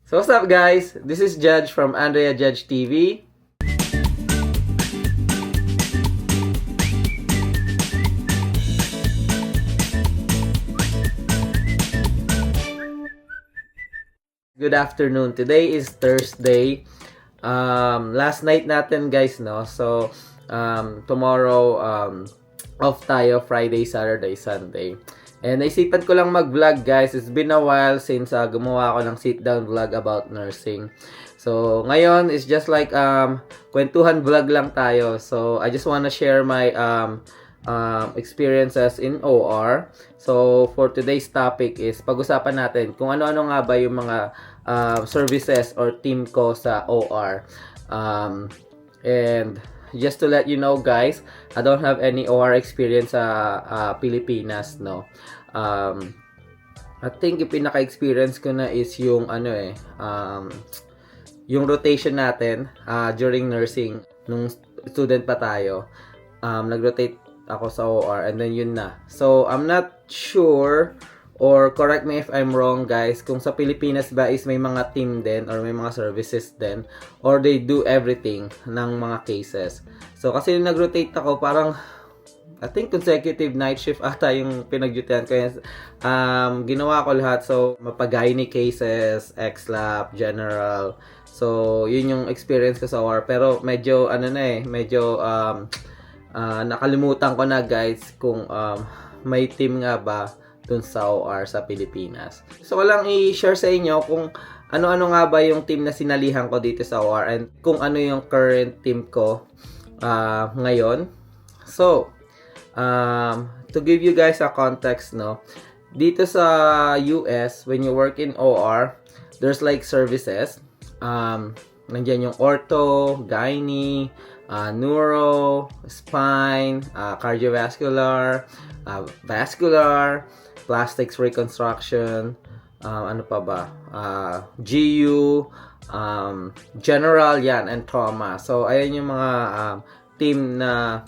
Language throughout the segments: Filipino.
So what's up guys? This is Judge from Andrea Judge TV. Good afternoon. Today is Thursday. Last night natin guys, no? So tomorrow off tayo, Friday, Saturday, Sunday. And naisipan ko lang mag-vlog guys. It's been a while since gumawa ako ng sit-down vlog about nursing. So ngayon is just like kwentuhan vlog lang tayo. So I just wanna share my experiences in OR. So for today's topic is pag-usapan natin kung ano-ano nga ba yung mga services or team ko sa OR. And just to let you know guys, I don't have any OR experience sa Pilipinas, no. I think yung pinaka-experience ko na is yung yung rotation natin during nursing nung student pa tayo. Nag-rotate ako sa OR and then yun na. So I'm not sure, or correct me if I'm wrong guys, kung sa Pilipinas ba is may mga team din or may mga services din, or they do everything ng mga cases. So kasi yung nag-rotate ako, parang I think consecutive night shift ata yung pinag-dutyhan ko. Ginawa ko lahat. So mapag-gynae cases, XLAP, general. So yun yung experience ko sa OR. Pero medyo medyo nakalimutan ko na guys kung may team nga ba dun sa OR sa Pilipinas. So walang i-share sa inyo kung ano-ano nga ba yung team na sinalihan ko dito sa OR and kung ano yung current team ko ngayon. So to give you guys a context, no, dito sa US, when you work in OR, there's like services. Nandiyan yung ortho, gynae, neuro, spine, cardiovascular, vascular, plastics reconstruction, ano pa ba, GU, general, yan, and trauma. So ayan yung mga team na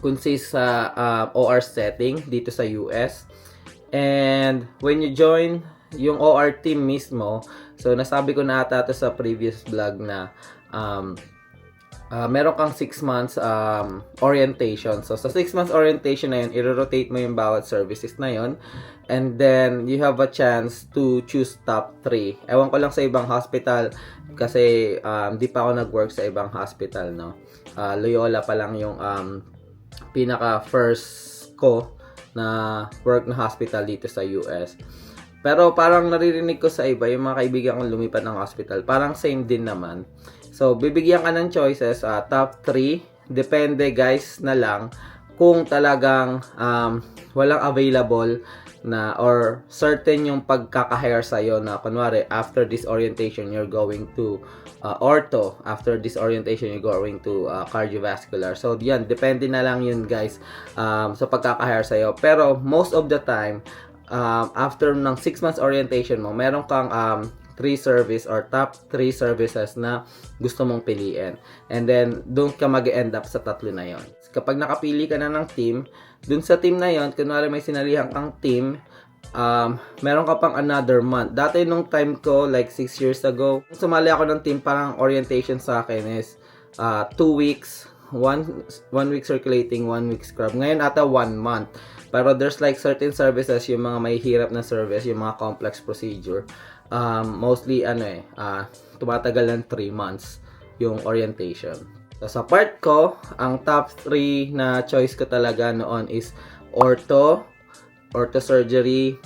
consist sa OR setting dito sa US. And when you join yung OR team mismo, so nasabi ko na ata to sa previous vlog na meron kang 6 months orientation. So sa 6 months orientation na yun, i-rotate mo yung bawat services na yun. And then you have a chance to choose top 3. Ewan ko lang sa ibang hospital kasi di pa ako nag-work sa ibang hospital, no. Loyola pa lang yung pinaka first ko na work na hospital dito sa US. Pero parang naririnig ko sa iba, yung mga kaibigan kong lumipat ng hospital, parang same din naman. So bibigyan ka ng choices, top 3, depende guys na lang kung talagang walang available na or certain yung pagkaka-hire sa'yo na kunwari after this orientation you're going to ortho, after this orientation you're going to cardiovascular. So yan, depende na lang yun guys sa pagkaka-hire sa'yo. Pero most of the time, after ng 6 months orientation mo, meron kang 3 service or top 3 services na gusto mong piliin. And then, doon ka mag-end up sa tatlo na yon. Kapag nakapili ka na ng team, doon sa team na yon, kunwari may sinalihan kang team, meron ka pang another month. Dati nung time ko, like 6 years ago, sumali ako ng team, parang orientation sa akin is 2 weeks, 1 week circulating, 1 week scrub. Ngayon ata 1 month. Pero there's like certain services, yung mga may hirap na service, yung mga complex procedure. Mostly tumatagal ng 3 months yung orientation. So sa part ko, ang top 3 na choice ko talaga noon is ortho surgery,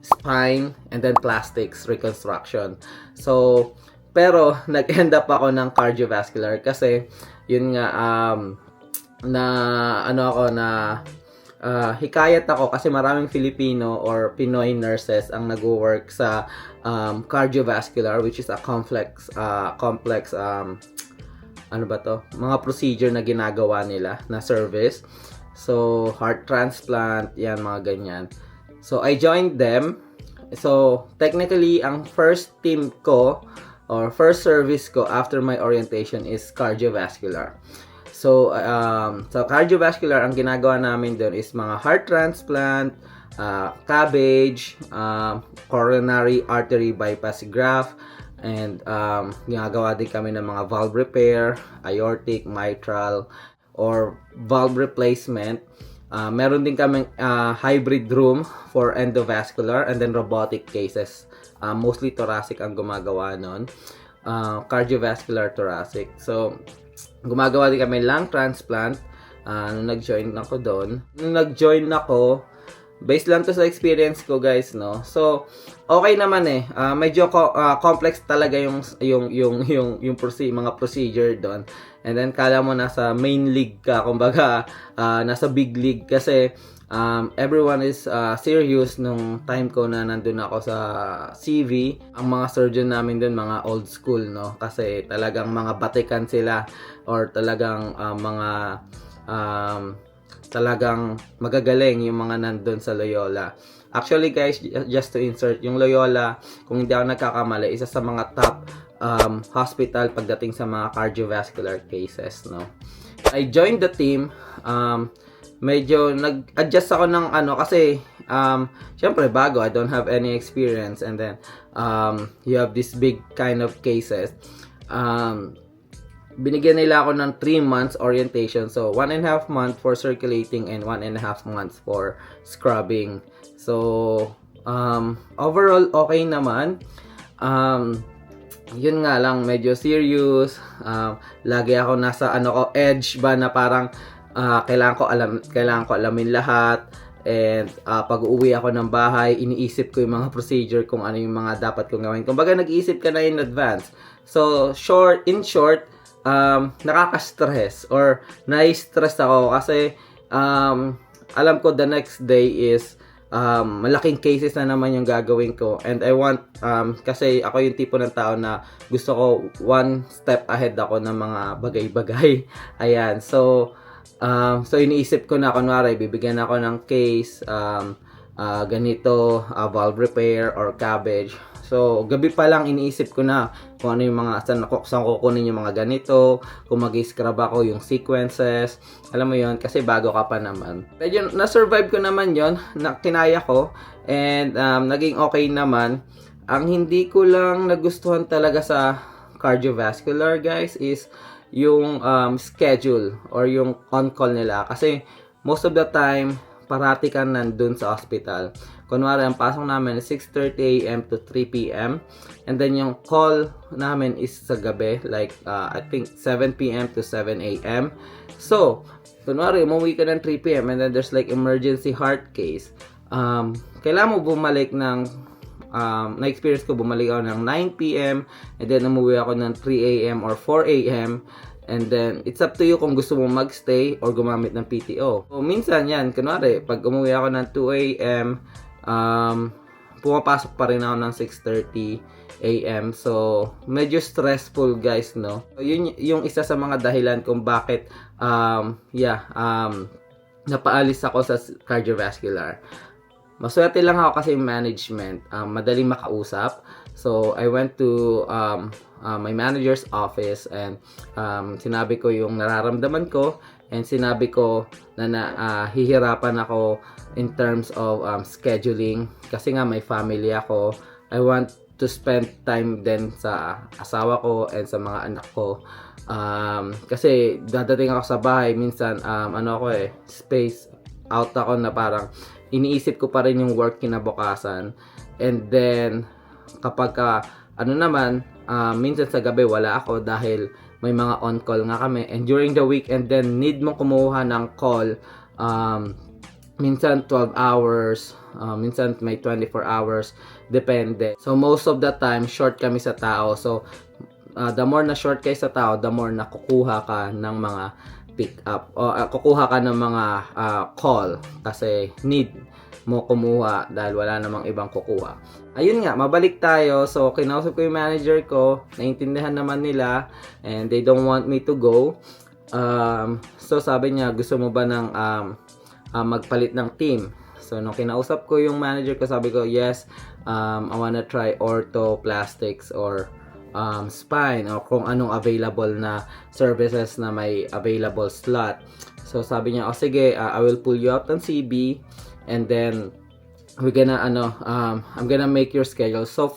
spine, and then plastics reconstruction. So pero nag-end up ako ng cardiovascular kasi yun nga hikayat ako kasi maraming Filipino or Pinoy nurses ang nag-work sa cardiovascular, which is a complex mga procedure na ginagawa nila na service. So heart transplant, yan, mga ganyan. So I joined them. So technically ang first team ko or first service ko after my orientation is cardiovascular. So, sa cardiovascular, ang ginagawa namin doon is mga heart transplant, cabbage, coronary artery bypass graft, and ginagawa din kami ng mga valve repair, aortic, mitral, or valve replacement. Meron din kaming hybrid room for endovascular and then robotic cases. Mostly thoracic ang gumagawa nun. Cardiovascular thoracic. So, gumagawa din kami lung transplant. Nung nag-join ako doon. Nung nag-join ako, based lang to sa experience ko, guys, no. So, okay naman eh. Medyo complex talaga yung mga procedure doon. And then kala mo nasa main league ka, kumbaga nasa big league kasi everyone is serious nung time ko na nandun ako sa CV. Ang mga surgeon namin doon mga old school, no, kasi talagang mga batikan sila or talagang talagang magagaling yung mga nandun sa Loyola. Actually, guys, just to insert, yung Loyola, kung hindi ako nagkakamali, isa sa mga top hospital pagdating sa mga cardiovascular cases, no. I joined the team. Medyo nag-adjust ako ng kasi syempre bago, I don't have any experience, and then you have this big kind of cases. Binigyan nila ako ng 3 months orientation. So, 1.5 months for circulating and 1.5 months for scrubbing. So, overall, okay naman. Yun nga lang, medyo serious. Lagi ako nasa edge ba na parang kailangan ko alamin lahat. And pag uuwi ako ng bahay, iniisip ko yung mga procedure kung ano yung mga dapat kong gawin. Kumbaga, nag-iisip ka na in advance. So, in short, nakaka-stress or nai-stress ako kasi alam ko the next day is malaking cases na naman yung gagawin ko, and I want kasi ako yung tipo ng tao na gusto ko one step ahead ako ng mga bagay-bagay. Ayan, so iniisip ko na, kunwari bibigyan ako ng case ganito, valve repair or cabbage. So, gabi pa lang iniisip ko na kung ano yung mga, saan kukunin yung mga ganito, kung mag-scrub ako yung sequences. Alam mo yon, kasi bago ka pa naman. Medyo na-survive ko naman yon, kinaya ko, and naging okay naman. Ang hindi ko lang nagustuhan talaga sa cardiovascular, guys, is yung schedule or yung on-call nila. Kasi most of the time, parati ka nandun sa hospital. Kunwari, ang pasok namin is 6:30 a.m. to 3 p.m. And then yung call namin is sa gabi, like I think 7 p.m. to 7 a.m. So, kunwari, umuwi ka ng 3 p.m. and then there's like emergency heart case. Kailangan mo bumalik ng na-experience ko, bumalik ako ng 9 p.m. and then umuwi ako ng 3 a.m. or 4 a.m. And then, it's up to you kung gusto mo magstay or gumamit ng PTO. So, minsan yan, kunwari, pag umuwi ako ng 2 a.m., pumapasok pa rin ako ng 6:30 a.m. So, medyo stressful, guys, no? So, yun yung isa sa mga dahilan kung bakit, napaalis ako sa cardiovascular. Maswerte lang ako kasi management, madaling makausap. So, I went to my manager's office and sinabi ko yung nararamdaman ko, and sinabi ko na hihirapan ako in terms of scheduling kasi nga may family ako. I want to spend time din sa asawa ko and sa mga anak ko. Kasi dadating ako sa bahay minsan space out ako na parang iniisip ko pa rin yung work kinabukasan. And then kapag minsan sa gabi wala ako dahil may mga on-call nga kami. And during the weekend then need mo kumuha ng call. Minsan 12 hours, minsan may 24 hours, depende. So most of the time, short kami sa tao. So the more na short kayo sa tao, the more na kukuha ka ng mga pick up o kukuha ka ng mga call kasi need mo kumuha dahil wala namang ibang kukuha. Ayun nga, mabalik tayo. So kinausap ko yung manager ko, naintindihan naman nila and they don't want me to go. So sabi niya, gusto mo ba ng magpalit ng team? So nung kinausap ko yung manager ko, sabi ko, yes, I wanna try ortho, plastics, or spine, or kung anong available na services na may available slot. So sabi niya, sige, I will pull you out ng CB, and then I'm gonna make your schedule. So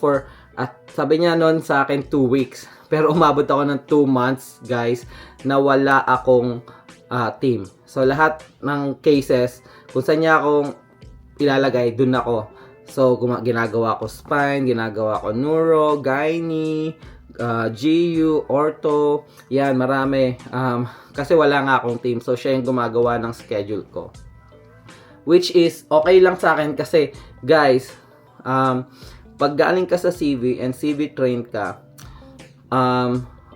at sabi niya noon sa akin 2 weeks. Pero umabot ako ng 2 months, guys, na wala akong team. So lahat ng cases, kung saan niya akong ilalagay, dun ako. So ginagawa ko spine, ginagawa ko neuro, gynae, GU, ortho, yan, marami. Kasi wala nga akong team. So siya yung gumagawa ng schedule ko. Which is okay lang sa akin kasi, guys, pag galing ka sa CV and CV trained ka,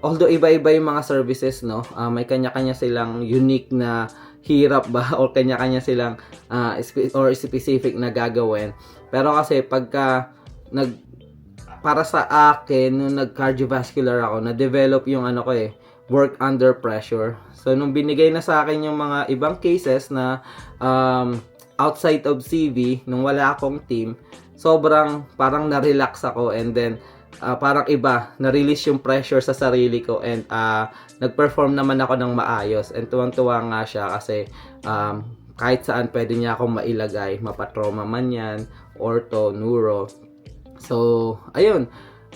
although iba-iba yung mga services, no, may kanya-kanya silang unique na hirap ba or kanya-kanya silang or specific na gagawin. Pero kasi pagka para sa akin, nung nag-cardiovascular ako, na-develop yung work under pressure. So, nung binigay na sa akin yung mga ibang cases na outside of CV, nung wala akong team, sobrang parang na-relax ako, and then parang iba, na-release yung pressure sa sarili ko, and nag-perform naman ako ng maayos, and tuwang-tuwa nga siya kasi kahit saan pwede niya akong mailagay, mapatrauma man yan, ortho, neuro. So, ayun.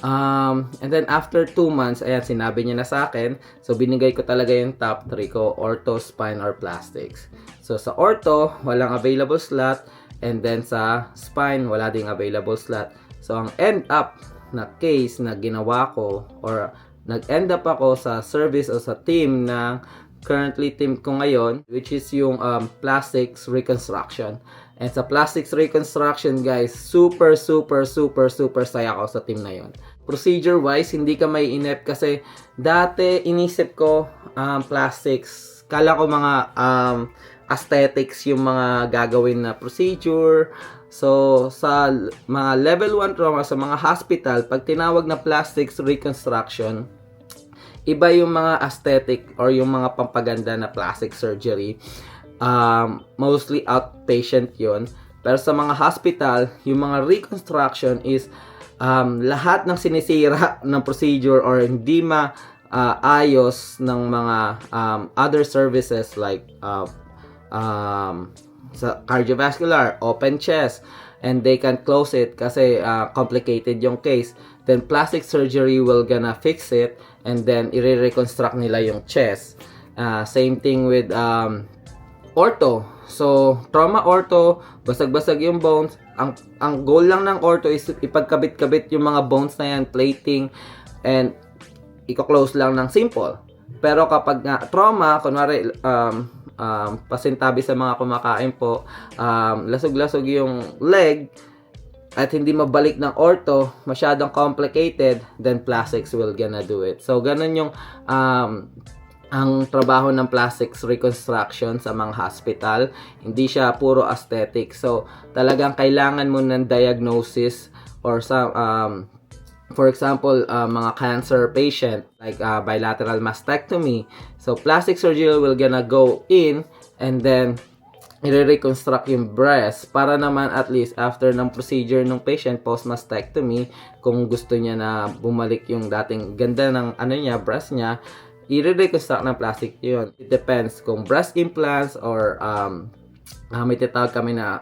And then after 2 months, ayan, sinabi niya na sa akin. So, binigay ko talaga yung top 3 ko, ortho, spine, or plastics. So, sa ortho, walang available slot. And then sa spine, wala ding available slot. So, ang end up na case na ginawa ko, or nag-end up ako sa service o sa team na currently team ko ngayon, which is yung plastics reconstruction. And sa plastics reconstruction, guys, super saya ako sa team na yon. Procedure wise, hindi ka may inep kasi dati inisip ko plastics, kala ko mga aesthetics yung mga gagawin na procedure. So sa mga level 1 trauma, sa mga hospital, pag tinawag na plastics reconstruction, iba yung mga aesthetic or yung mga pampaganda na plastic surgery. Mostly outpatient yon. Pero sa mga hospital, yung mga reconstruction is lahat ng sinisira ng procedure or hindi ayos ng mga other services like sa cardiovascular, open chest, and they can close it kasi complicated yung case. Then plastic surgery will gonna fix it, and then i-reconstruct nila yung chest. Same thing with ortho. So, trauma ortho, basag-basag yung bones. Ang goal lang ng ortho is ipagkabit-kabit yung mga bones na yan, plating, and i-close lang ng simple. Pero kapag trauma, kunwari, pasintabi sa mga kumakain po, lasog-lasog yung leg, at hindi mabalik ng ortho, masyadong complicated, then plastics will gonna do it. So, ganun yung ang trabaho ng plastics reconstruction sa mga hospital. Hindi siya puro aesthetic. So, talagang kailangan mo ng diagnosis or for example, mga cancer patient like bilateral mastectomy. So, plastic surgery will gonna go in and then i-reconstruct yung breast para naman at least after ng procedure ng patient post-mastectomy, kung gusto niya na bumalik yung dating ganda ng breast niya, i-reconstruct ng plastic yun. It depends kung breast implants or may tinatawag kami na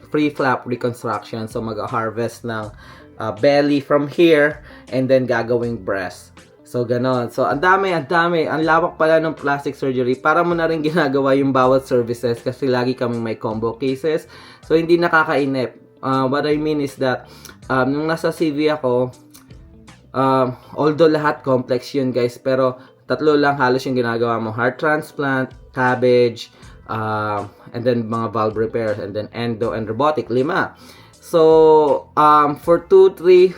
free flap reconstruction. So mag-harvest ng belly from here and then gagawing breast. So ganon. So ang dami, ang lawak pala ng plastic surgery. Para mo na rin ginagawa yung bawat services kasi lagi kaming may combo cases. So hindi nakakainip. What I mean is that nung nasa CV ako, although lahat complex yun, guys, pero tatlo lang halos yung ginagawa mo: heart transplant, cabbage, and then mga valve repairs, and then endo and robotic, 5. So for 2, 3,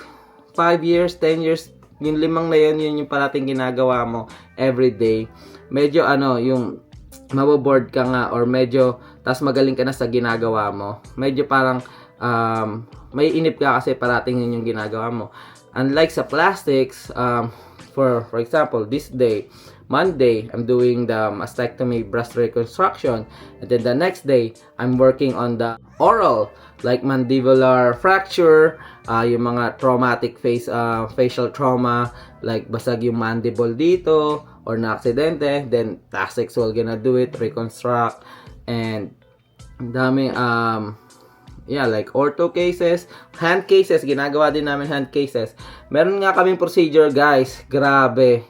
5 years, 10 years, yung 5 na yun yung parating ginagawa mo every day. Medyo yung maboboard ka nga, or medyo tas magaling ka na sa ginagawa mo, medyo parang may inip ka kasi parating yun yung ginagawa mo. Unlike sa plastics, for example, this day, Monday, I'm doing the mastectomy breast reconstruction, and then the next day, I'm working on the oral, like mandibular fracture, yung mga traumatic facial trauma, like basag yung mandible dito, or na aksidente, then plastics will gonna do it, reconstruct, and Ang dami, yeah, like ortho cases, hand cases, ginagawa din namin hand cases. Meron nga kaming procedure, guys, grabe.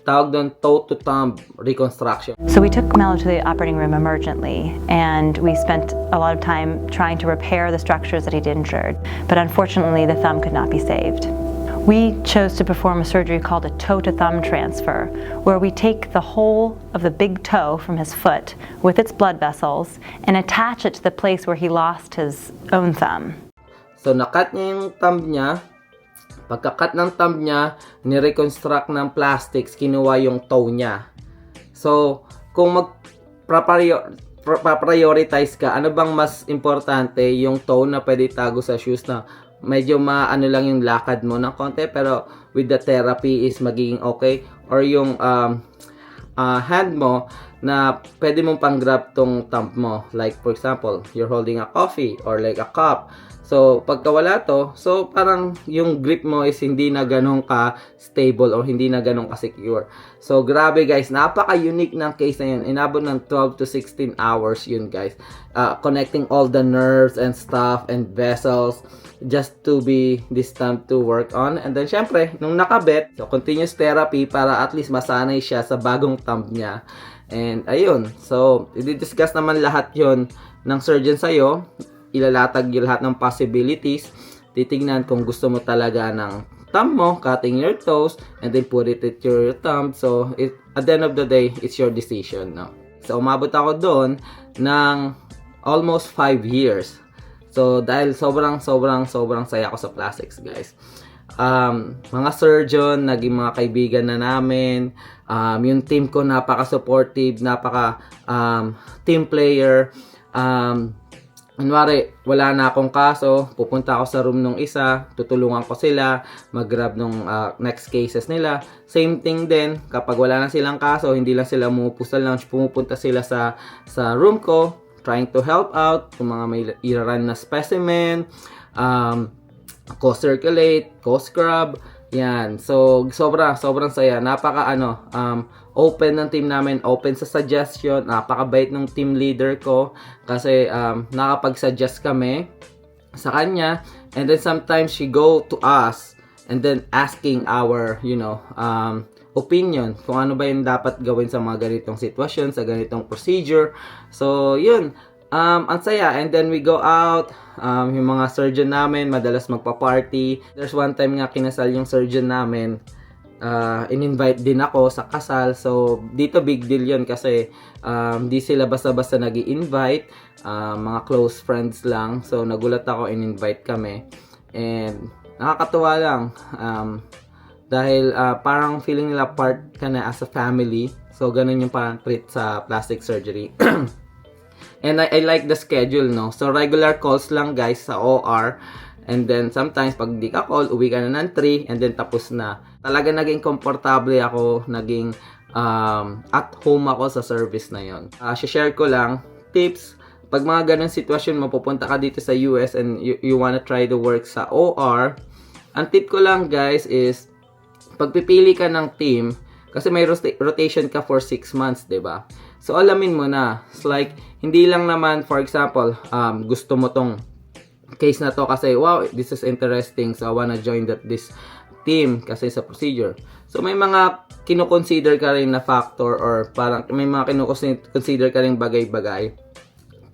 Tawag doon toe to thumb reconstruction. So we took Mello to the operating room emergently, and we spent a lot of time trying to repair the structures that he'd injured. But unfortunately, the thumb could not be saved. We chose to perform a surgery called a toe-to-thumb transfer, where we take the whole of the big toe from his foot with its blood vessels and attach it to the place where he lost his own thumb. So, nakat niya yung thumb niya. Pagka-cut ng thumb niya, ni-reconstruct ng plastics, kinuha yung toe niya. So, kung mag-prioritize ka, ano bang mas importante? Yung toe na pwede tago sa shoes na medyo maano lang yung lakad mo ng konti, pero with the therapy is magiging okay? Or yung hand mo na pwede mong pang-grab tong thumb mo. Like, for example, you're holding a coffee or like a cup. So, pagka wala to, so parang yung grip mo is hindi na ganun ka-stable or hindi na ganun ka-secure. So, grabe guys, napaka-unique ng case na yun. Inabot ng 12 to 16 hours yun guys. Connecting all the nerves and stuff and vessels just to be this time to work on. And then, syempre, nung nakabit, so continuous therapy para at least masanay siya sa bagong thumb niya. And, ayun. So, i-discuss naman lahat yon ng surgeon sa'yo. Ilalatag yung lahat ng possibilities. Titignan kung gusto mo talaga ng thumb mo, cutting your toes, and then put it at your thumb. So, at the end of the day, it's your decision. No? So, umabot ako doon ng almost 5 years. So, dahil sobrang saya ako sa plastics, guys. Mga surgeon, naging mga kaibigan na namin. Yung team ko, napaka-supportive, team player. Kunwari, wala na akong kaso, pupunta ako sa room nung isa, tutulungan ko sila, mag-grab nung next cases nila. Same thing din, kapag wala na silang kaso, hindi lang sila umupo sa lounge, pumupunta sila sa room ko, trying to help out, kung mga may i-run na specimen, co-circulate, co-scrub, yan. So, sobrang saya. Open ng team namin, open sa suggestion, napakabait ng team leader ko kasi nakapag-suggest kami sa kanya, and then sometimes she go to us and then asking our opinion kung ano ba yung dapat gawin sa mga ganitong sitwasyon, sa ganitong procedure. So yun, ang saya. And then we go out, yung mga surgeon namin madalas magpa-party. There's one time nga kinasal yung surgeon namin, in-invite din ako sa kasal. So, dito big deal yun kasi di sila basta-basta nag-i-invite. Mga close friends lang. So, nagulat ako, in-invite kami. And, nakakatuwa lang. Dahil parang feeling nila part ka na as a family. So, ganun yung parang treat sa plastic surgery. And I like the schedule, no? So, regular calls lang, guys, sa OR. And then, sometimes, pag di ka call, uwi ka na ng 3, and then tapos na. Talaga naging komportable ako, naging at home ako sa service na yon. Share ko lang, tips, pag mga ganun sitwasyon mo, pupunta ka dito sa US and you wanna try to work sa OR, ang tip ko lang, guys, is, pagpipili ka ng team, kasi may rotation ka for 6 months, diba? So, alamin mo na. It's like, hindi lang naman, for example, gusto mo tong case na to kasi, wow, this is interesting, so I wanna join this team kasi sa procedure. So, may mga kino-consider ka rin na factor or parang may mga kino-consider ka rin bagay-bagay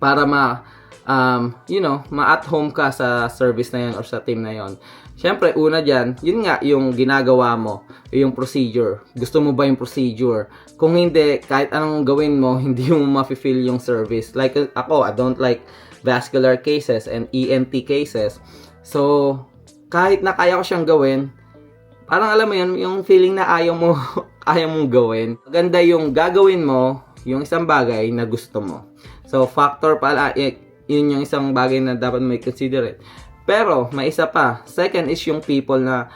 para ma-at home ka sa service na yun or sa team na yun. Siyempre, una dyan, yun nga, yung ginagawa mo, yung procedure. Gusto mo ba yung procedure? Kung hindi, kahit anong gawin mo, hindi mo ma-feel yung service. Like ako, I don't like vascular cases and ENT cases. So, kahit na kaya ko siyang gawin, parang alam mo yun, yung feeling na ayaw mong gawin. Maganda yung gagawin mo, yung isang bagay na gusto mo. So, factor pala, yun yung isang bagay na dapat may consider it. Pero, may isa pa. Second is yung people na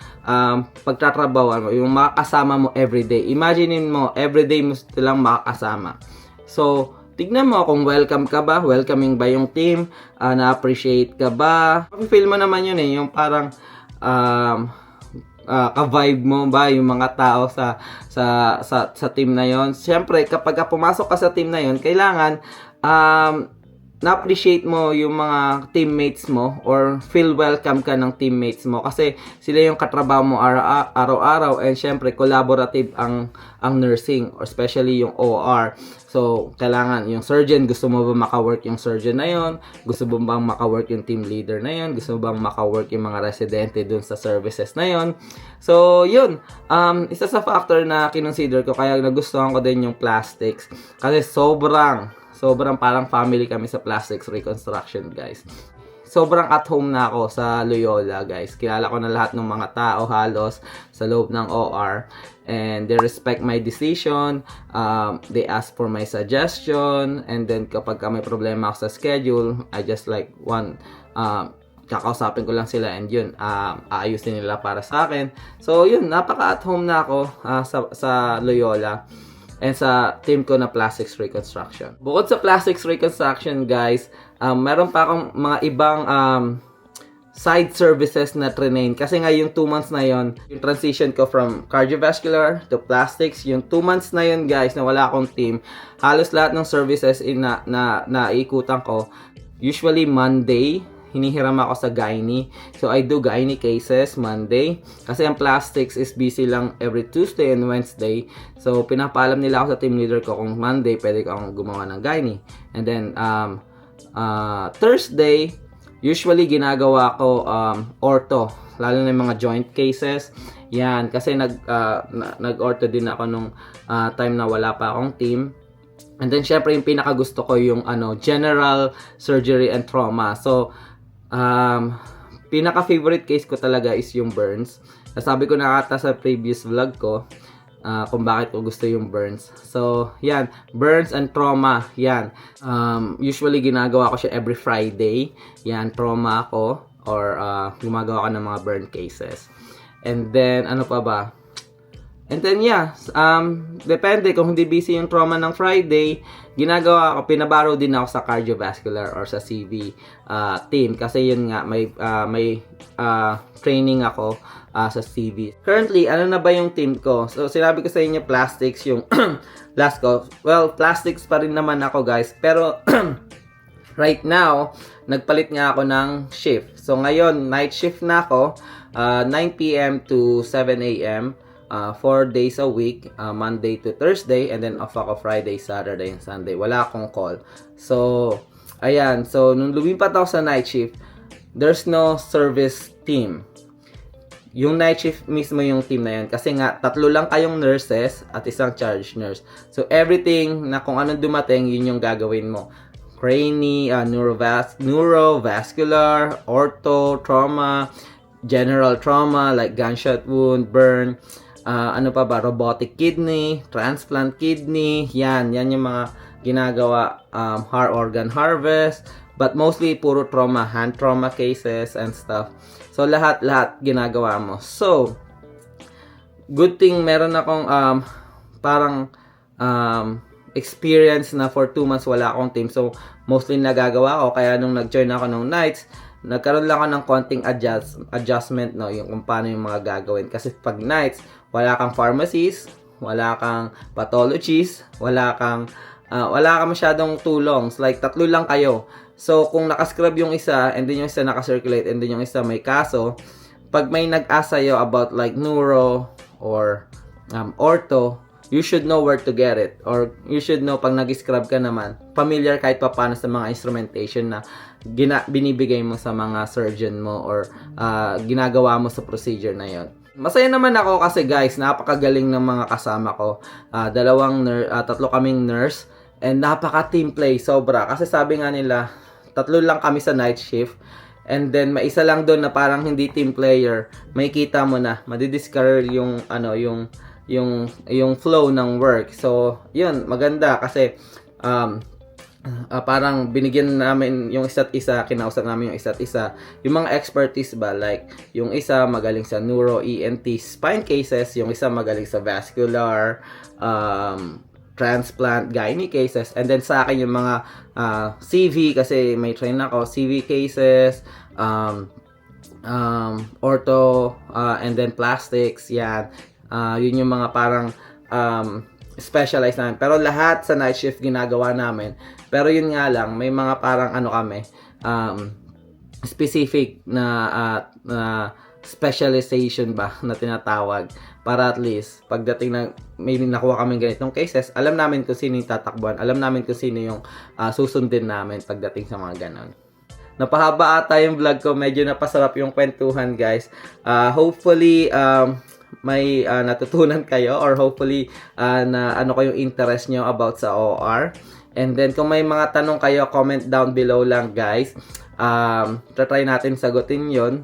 pagtatrabawan mo, yung makakasama mo everyday. Imaginein mo, everyday mo silang makakasama. So, tignan mo kung welcome ka ba, welcoming ba yung team, na-appreciate ka ba. Feel mo naman yun yung parang ka-vibe mo ba yung mga tao sa team na yon. Siyempre, kapag pumasok ka sa team na yon, kailangan na-appreciate mo yung mga teammates mo or feel welcome ka ng teammates mo kasi sila yung katrabaho mo araw-araw and syempre collaborative ang nursing or especially yung OR. So, kailangan yung surgeon, gusto mo ba maka-work yung surgeon na yon? Gusto mo bang maka-work yung team leader na yon? Gusto mo bang maka-work yung mga residente dun sa services na yon? So, yun. Isa sa factor na kinonsider ko kaya nagustuhan ko din yung plastics kasi sobrang parang family kami sa plastics reconstruction, guys. Sobrang at home na ako sa Loyola, guys. Kilala ko na lahat ng mga tao halos sa loob ng OR. And they respect my decision. They ask for my suggestion. And then kapag may problema ako sa schedule, I just kakausapin ko lang sila and yun, aayusin nila para sa akin. So yun, napaka at home na ako sa Loyola. And sa team ko na plastics reconstruction. Bukod sa plastics reconstruction, guys, meron pa akong mga ibang side services na train. Kasi nga yung 2 months na yon, yung transition ko from cardiovascular to plastics, yung 2 months na yon, guys, na wala akong team, halos lahat ng services na ikutan ko, usually Monday, hinihiram ako sa gynae. So, I do gynae cases Monday. Kasi ang plastics is busy lang every Tuesday and Wednesday. So, pinapaalam nila ako sa team leader ko kung Monday, pwede akong gumawa ng gynae. And then, Thursday, usually ginagawa ko ortho. Lalo na yung mga joint cases. Yan. Kasi nag-ortho din ako nung time na wala pa akong team. And then, syempre, yung pinakagusto ko yung general surgery and trauma. So, pinaka-favorite case ko talaga is yung burns. Nasabi ko na ata sa previous vlog ko kung bakit ko gusto yung burns. So, yan. Burns and trauma. Yan. Usually, ginagawa ko siya every Friday. Yan. Trauma ako. Or gumagawa ko ng mga burn cases. And then, ano pa ba? And then, yeah, depende kung hindi busy yung trauma ng Friday, ginagawa ko, pinabaro din ako sa cardiovascular or sa CV team. Kasi yun nga, may training ako sa CV. Currently, ano na ba yung team ko? So, sinabi ko sa inyo, plastics yung last ko. Well, plastics pa rin naman ako, guys. Pero, right now, nagpalit nga ako ng shift. So, ngayon, night shift na ako, 9 p.m. to 7 a.m., 4 days a week, Monday to Thursday, and then off ako Friday, Saturday, and Sunday. Wala akong call. So, ayan. So, nung lumipat ako sa night shift, there's no service team. Yung night shift mismo yung team na yun. Kasi nga, 3 lang kayong nurses at isang charge nurse. So, everything na kung anong dumating, yun yung gagawin mo. Crani, neurovascular, ortho, trauma, general trauma, like gunshot wound, burn, ano pa ba, robotic kidney, transplant kidney, yan yung mga ginagawa, heart organ harvest, but mostly puro trauma, hand trauma cases and stuff. So, lahat ginagawa mo. So, good thing meron akong experience na for 2 months wala akong team. So, mostly nagagawa ko. Kaya nung nag-join ako ng nights, nagkaroon lang ako ng konting adjustment, no, yung kung paano yung mga gagawin. Kasi pag nights, wala kang pharmacies, wala kang pathologies, wala ka masyadong tulongs. Like, 3 lang kayo. So, kung nakascrub yung isa, and then yung isa nakacirculate, and then yung isa may kaso, pag may nag-ask sa'yo about like neuro or ortho, you should know where to get it. Or you should know pag nag-scrub ka naman, familiar kahit pa paano sa mga instrumentation na binibigay mo sa mga surgeon mo or ginagawa mo sa procedure na yon. Masaya naman ako kasi guys, napakagaling ng mga kasama ko. 3 kaming nurse and napaka-team play, sobra. Kasi sabi nga nila, 3 lang kami sa night shift. And then may isa lang doon na parang hindi team player. May kita mo na, madidiscourage yung yung flow ng work. So, yun, maganda kasi parang binigyan namin yung isa't isa, kinausap namin yung isa't isa. Yung mga expertise ba, like, yung isa magaling sa neuro, ENT, spine cases, yung isa magaling sa vascular, transplant, gynae cases, and then sa akin yung mga CV, kasi may train ako, CV cases, ortho, and then plastics, yan. Yun yung mga parang specialize namin. Pero lahat sa night shift ginagawa namin. Pero yun nga lang, may mga parang ano kami, specific na specialization ba na tinatawag para at least pagdating ng may nakuha kami ganitong cases, alam namin kung sino yung tatakbuhan, alam namin kung sino yung susundin namin pagdating sa mga ganon. Napahaba ata yung vlog ko, medyo napasarap yung kwentuhan guys. Hopefully may natutunan kayo or hopefully na ano kayong interest nyo about sa OR. And then kung may mga tanong kayo, comment down below lang guys. Try natin sagutin yon.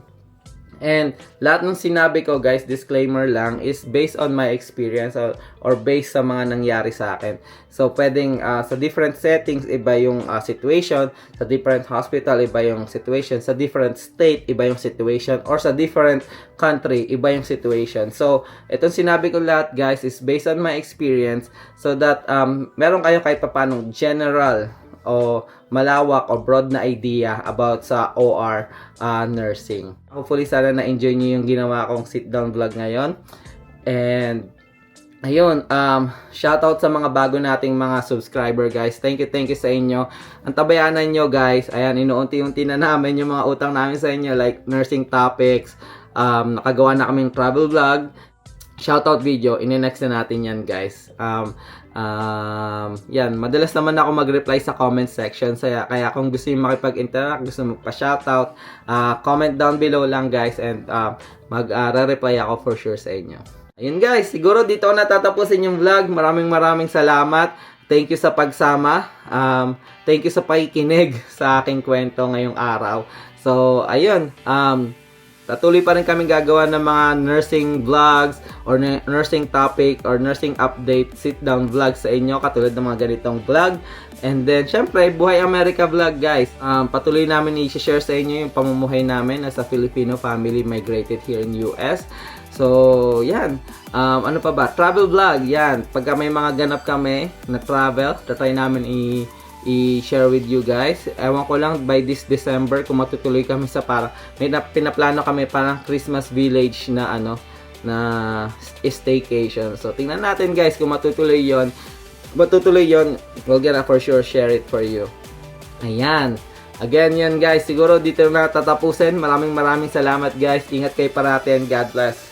And lahat ng sinabi ko guys, disclaimer lang, is based on my experience or based sa mga nangyari sa akin. So pwedeng sa different settings iba yung situation, sa different hospital iba yung situation, sa different state iba yung situation, or sa different country iba yung situation. So itong sinabi ko lahat guys is based on my experience, so that meron kayo kahit papanong general o malawak o broad na idea about sa OR nursing. Hopefully sana na-enjoy niyo yung ginawa kong sit-down vlog ngayon. And ayun, shoutout sa mga bago nating mga subscriber guys. Thank you sa inyo. Ang tabayanan nyo guys, ayan, inuunti-unti na namin yung mga utang namin sa inyo, like nursing topics, nakagawa na kaming travel vlog, shoutout video, ine-next na natin yan guys. Yan, madalas naman ako mag-reply sa comment section, kaya kung gusto niyo makipag-interact, gusto magpa-shoutout, comment down below lang guys, and mag-reply ako for sure sa inyo. Ayun guys, siguro dito ako natatapusin yung vlog. Maraming salamat. Thank you sa pagsama. Thank you sa pakikinig sa aking kwento ngayong araw. So, ayun, patuloy pa rin kami gagawa ng mga nursing vlogs or nursing topic or nursing update sit-down vlogs sa inyo katulad ng mga ganitong vlog. And then, syempre, Buhay America vlog guys. Patuloy namin i-share sa inyo yung pamumuhay namin as a Filipino family migrated here in US. So, yan. Ano pa ba? Travel vlog, yan. Pagka may mga ganap kami na travel, try namin i-share with you guys. Ewan ko lang by this December kung matutuloy kami sa may pinaplano kami parang Christmas village na na staycation. So tingnan natin guys kung matutuloy yon. We'll gonna for sure share it for you. Ayan. Again yan guys, siguro dito na tatapusin. Maraming salamat guys. Ingat kayo parati and God bless.